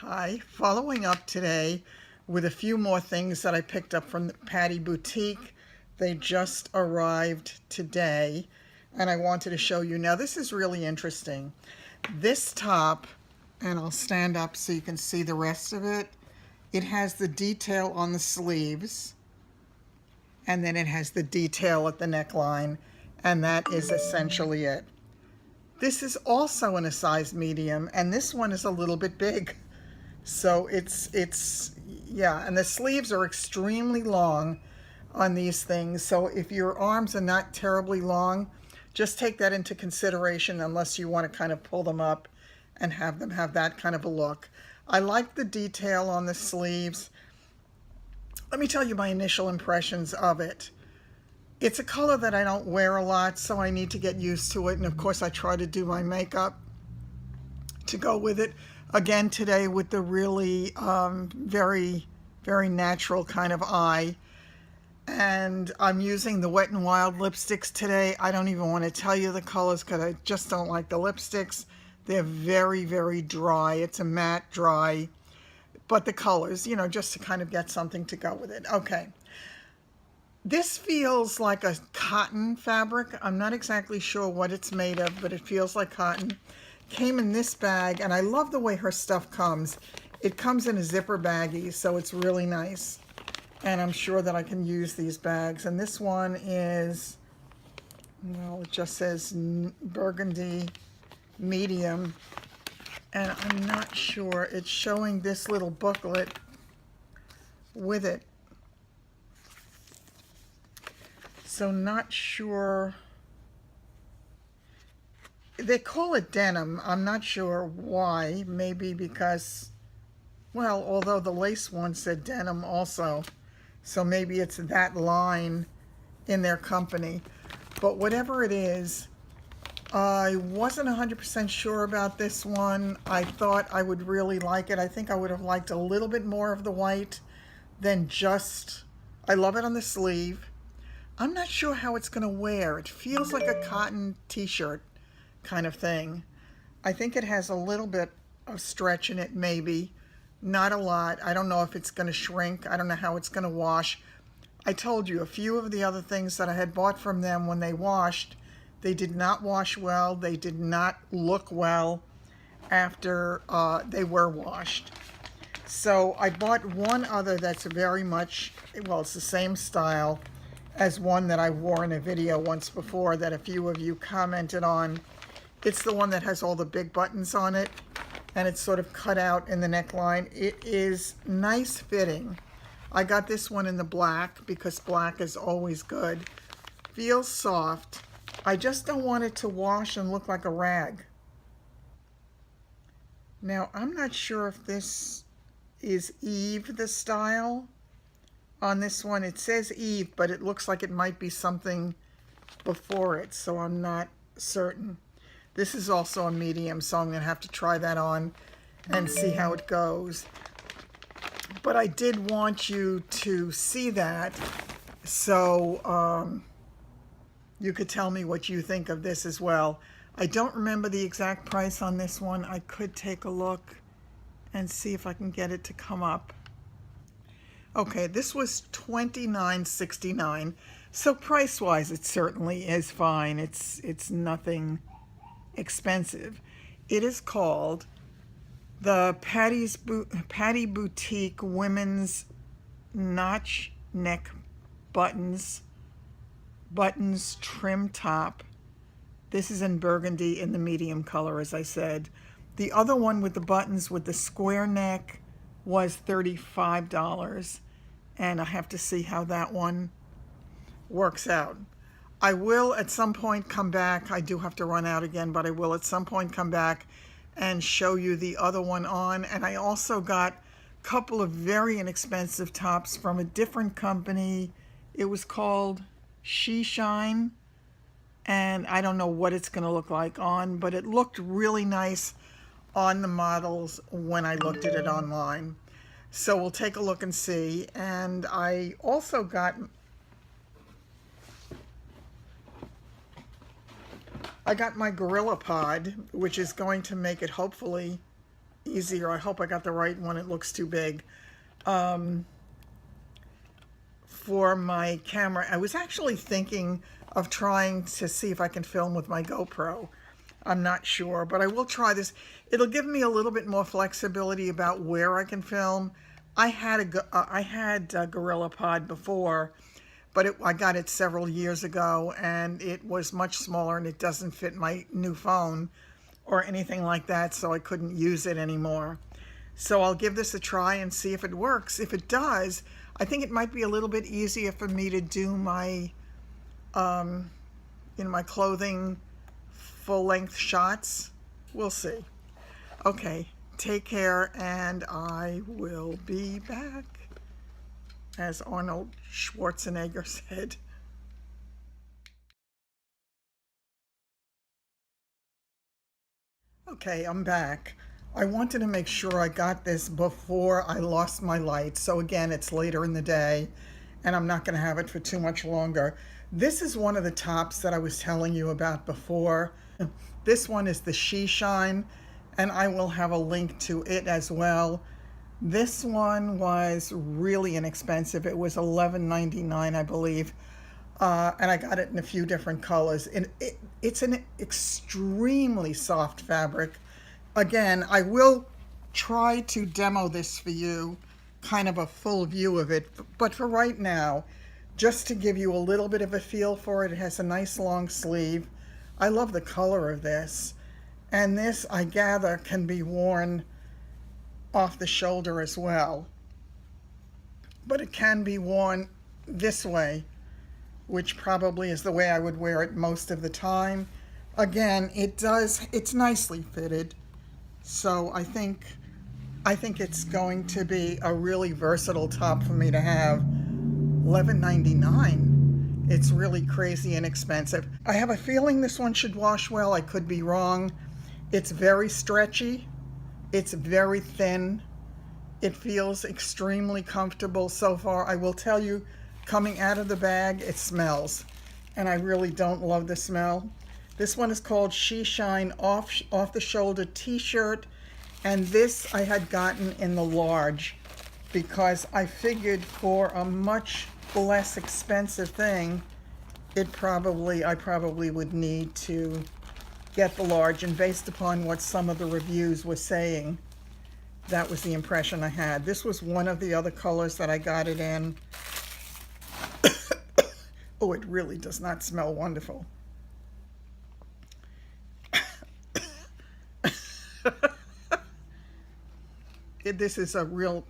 Hi, following up today with a few more things that I picked up from the Patty Boutique. They just arrived today and I wanted to show you. Now this is really interesting. This top, and I'll stand up so you can see the rest of it. It has the detail on the sleeves and then it has the detail at the neckline, and that is essentially it. This is also in a size medium and this one is a little bit big. So yeah, and the sleeves are extremely long on these things. So if your arms are not terribly long, just take that into consideration unless you want to kind of pull them up and have them have that kind of a look. I like the detail on the sleeves. Let me tell you my initial impressions of it. It's a color that I don't wear a lot, so I need to get used to it. And of course I try to do my makeup to go with it. Again today with the really very natural kind of eye, and I'm using the Wet n Wild lipsticks today. I don't even want to tell you the colors because I just don't like the lipsticks. They're very dry. It's a matte dry, but the colors, you know, just to kind of get something to go with it. Okay, this feels like a cotton fabric. I'm not exactly sure what it's made of, but it feels like cotton. Came in this bag, and I love the way her stuff comes. It comes in a zipper baggie, so it's really nice. And I'm sure that I can use these bags. And this one is, well, it just says burgundy medium. And I'm not sure. It's showing this little booklet with it. So not sure. They call it denim. I'm not sure why. Maybe because, well, although the lace one said denim also. So maybe it's that line in their company. But whatever it is, I wasn't 100% sure about this one. I thought I would really like it. I think I would have liked a little bit more of the white than just, I love it on the sleeve. I'm not sure how it's going to wear. It feels like a cotton t-shirt kind of thing. I think it has a little bit of stretch in it, maybe. Not a lot. I don't know if it's going to shrink. I don't know how it's going to wash. I told you a few of the other things that I had bought from them when they washed, they did not wash well. They did not look well after they were washed. So I bought one other that's very much, well, it's the same style as one that I wore in a video once before that a few of you commented on. It's the one that has all the big buttons on it, and it's sort of cut out in the neckline. It is nice fitting. I got this one in the black because black is always good. Feels soft. I just don't want it to wash and look like a rag. Now, I'm not sure if this is Eve, the style. On this one, it says Eve, but it looks like it might be something before it, so I'm not certain. This is also a medium, so I'm going to have to try that on and see how it goes. But I did want you to see that, so you could tell me what you think of this as well. I don't remember the exact price on this one. I could take a look and see if I can get it to come up. Okay, this was $29.69. So price-wise, it certainly is fine. It's nothing expensive. It is called the Patty Boutique Women's Notch Neck Buttons Trim Top. This is in burgundy in the medium color, as I said. The other one with the buttons with the square neck was $35, and I have to see how that one works out. I will at some point come back. I do have to run out again, but I will at some point come back and show you the other one on. And I also got a couple of very inexpensive tops from a different company. It was called She Shine, and I don't know what it's going to look like on, but it looked really nice on the models when I looked at it online. So we'll take a look and see. And I also got my Gorilla Pod, which is going to make it hopefully easier. I hope I got the right one. It looks too big. For my camera, I was actually thinking of trying to see if I can film with my GoPro. I'm not sure, but I will try this. It'll give me a little bit more flexibility about where I can film. I had a GorillaPod before, but I got it several years ago, and it was much smaller, and it doesn't fit my new phone or anything like that, so I couldn't use it anymore. So I'll give this a try and see if it works. If it does, I think it might be a little bit easier for me to do my my clothing full-length shots. We'll see. Okay, take care, and I will be back, as Arnold Schwarzenegger said. Okay, I'm back. I wanted to make sure I got this before I lost my light. So again, it's later in the day, and I'm not going to have it for too much longer. This is one of the tops that I was telling you about before. This one is the She Shine, and I will have a link to it as well. This one was really inexpensive. It was $11.99, I believe. And I got it in a few different colors. And it's an extremely soft fabric. Again, I will try to demo this for you, kind of a full view of it. But for right now, just to give you a little bit of a feel for it, it has a nice long sleeve. I love the color of this. And this, I gather, can be worn off the shoulder as well. But it can be worn this way, which probably is the way I would wear it most of the time. Again, it's nicely fitted. So I think it's going to be a really versatile top for me to have. $11.99. It's really crazy inexpensive. I have a feeling this one should wash well. I could be wrong. It's very stretchy. It's very thin. It feels extremely comfortable so far. I will tell you, coming out of the bag, it smells. And I really don't love the smell. This one is called She Shine Off the Shoulder T-shirt. And this I had gotten in the large because I figured for a much less expensive thing, I probably would need to get the large. And based upon what some of the reviews were saying, that was the impression I had. This was one of the other colors that I got it in. Oh, it really does not smell wonderful. This is a real,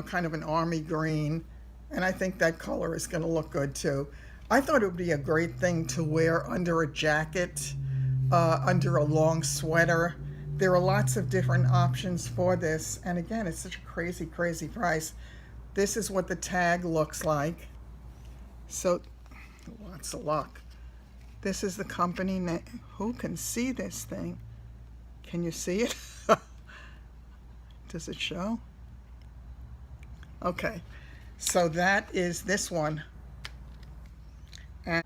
kind of an army green, and I think that color is going to look good too. I thought it would be a great thing to wear under a jacket, under a long sweater. There are lots of different options for this, and again, it's such a crazy, crazy price. This is what the tag looks like. So, lots of luck. This is the company name. Who can see this thing? Can you see it? Does it show? Okay, so that is this one. And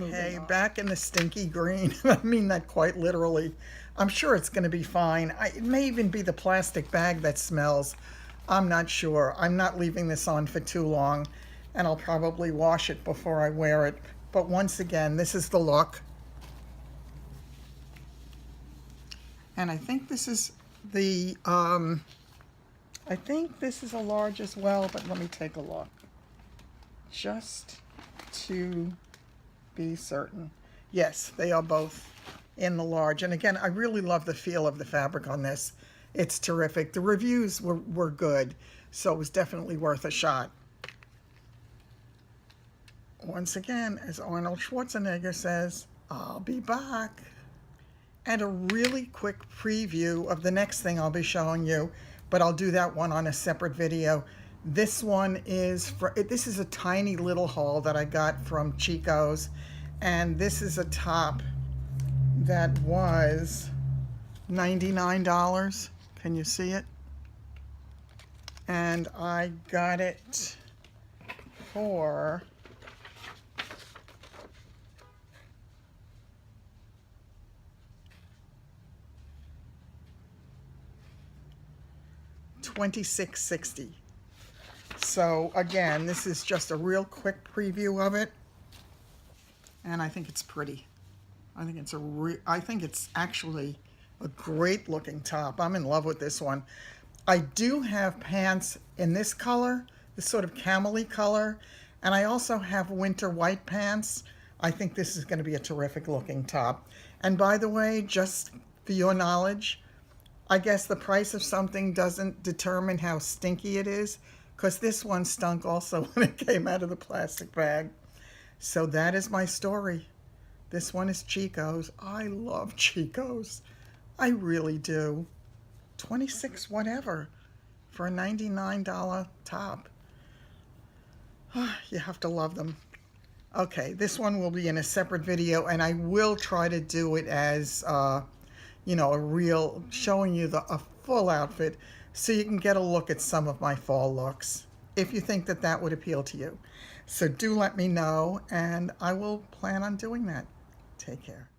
okay, back in the stinky green. I mean that quite literally. I'm sure it's going to be fine. It may even be the plastic bag that smells. I'm not sure. I'm not leaving this on for too long, and I'll probably wash it before I wear it. But once again, this is the look. And I think this is the, I think this is a large as well, but let me take a look. Just to be certain. Yes, they are both in the large. And again, I really love the feel of the fabric on this. It's terrific. The reviews were good, so it was definitely worth a shot. Once again, as Arnold Schwarzenegger says, I'll be back. And a really quick preview of the next thing I'll be showing you, but I'll do that one on a separate video. This one is this is a tiny little haul that I got from Chico's, and this is a top that was $99. Can you see it? And I got it for $26.60. So again, this is just a real quick preview of it, and I think it's pretty. I think it's actually a great looking top. I'm in love with this one. I do have pants in this color, this sort of camel-y color, and I also have winter white pants. I think this is going to be a terrific looking top. And by the way, just for your knowledge, I guess the price of something doesn't determine how stinky it is, because this one stunk also when it came out of the plastic bag. So that is my story. This one is Chico's. I love Chico's. I really do. 26 whatever for a $99 top. You have to love them. Okay, this one will be in a separate video, and I will try to do it as, you know, a real, showing you a full outfit so you can get a look at some of my fall looks, if you think that that would appeal to you. So do let me know, and I will plan on doing that. Take care.